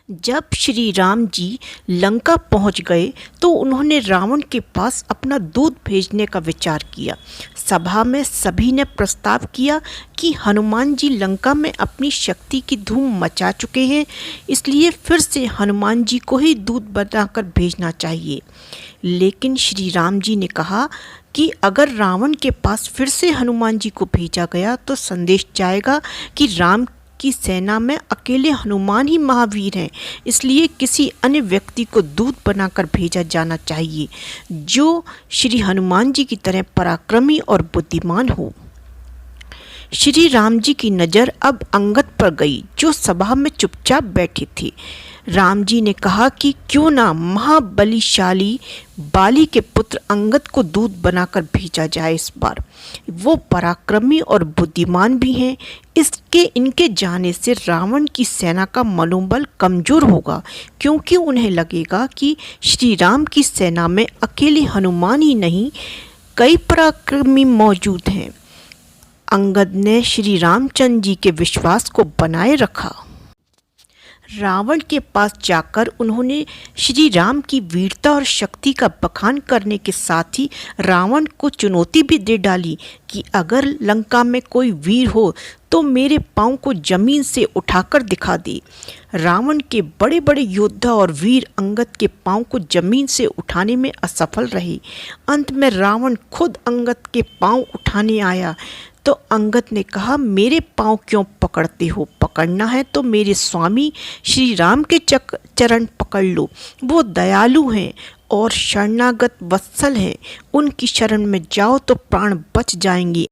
जब श्री राम जी लंका पहुंच गए तो उन्होंने रावण के पास अपना दूत भेजने का विचार किया। सभा में सभी ने प्रस्ताव किया कि हनुमान जी लंका में अपनी शक्ति की धूम मचा चुके हैं, इसलिए फिर से हनुमान जी को ही दूत बनाकर भेजना चाहिए। लेकिन श्री राम जी ने कहा कि अगर रावण के पास फिर से हनुमान जी को भेजा गया तो संदेश जाएगा कि राम की सेना में अकेले हनुमान ही महावीर हैं, इसलिए किसी अन्य व्यक्ति को दूत बनाकर भेजा जाना चाहिए जो श्री हनुमान जी की तरह पराक्रमी और बुद्धिमान हो। श्री राम जी की नज़र अब अंगद पर गई जो सभा में चुपचाप बैठे थे। राम जी ने कहा कि क्यों ना महाबलीशाली बाली के पुत्र अंगद को दूत बनाकर भेजा जाए। इस बार वो पराक्रमी और बुद्धिमान भी हैं, इनके जाने से रावण की सेना का मनोबल कमज़ोर होगा, क्योंकि उन्हें लगेगा कि श्री राम की सेना में अकेले हनुमान ही नहीं कई पराक्रमी मौजूद हैं। अंगद ने श्री रामचंद्र जी के विश्वास को बनाए रखा। रावण के पास जाकर उन्होंने श्री राम की वीरता और शक्ति का बखान करने के साथ ही रावण को चुनौती भी दे डाली कि अगर लंका में कोई वीर हो तो मेरे पाँव को जमीन से उठाकर दिखा दे। रावण के बड़े बड़े योद्धा और वीर अंगद के पाँव को जमीन से उठाने में असफल रहे। अंत में रावण खुद अंगद के पाँव उठाने आया तो अंगद ने कहा, मेरे पाँव क्यों पकड़ते हो? पकड़ना है तो मेरे स्वामी श्री राम के चरण पकड़ लो। वो दयालु हैं और शरणागत वत्सल हैं, उनकी शरण में जाओ तो प्राण बच जाएंगे,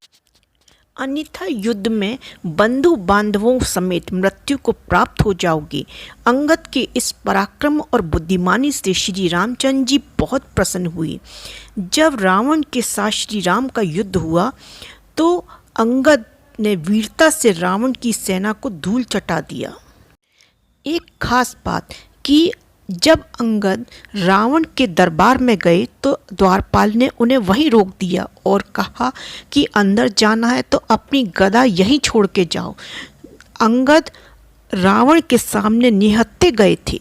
अन्यथा युद्ध में बंधु बांधवों समेत मृत्यु को प्राप्त हो जाओगे। अंगद के इस पराक्रम और बुद्धिमानी से श्री रामचंद्र जी बहुत प्रसन्न हुए। जब रावण के साथ श्री राम का युद्ध हुआ तो अंगद ने वीरता से रावण की सेना को धूल चटा दिया। एक खास बात कि जब अंगद रावण के दरबार में गए तो द्वारपाल ने उन्हें वहीं रोक दिया और कहा कि अंदर जाना है तो अपनी गदा यहीं छोड़ के जाओ। अंगद रावण के सामने निहत्थे गए थे।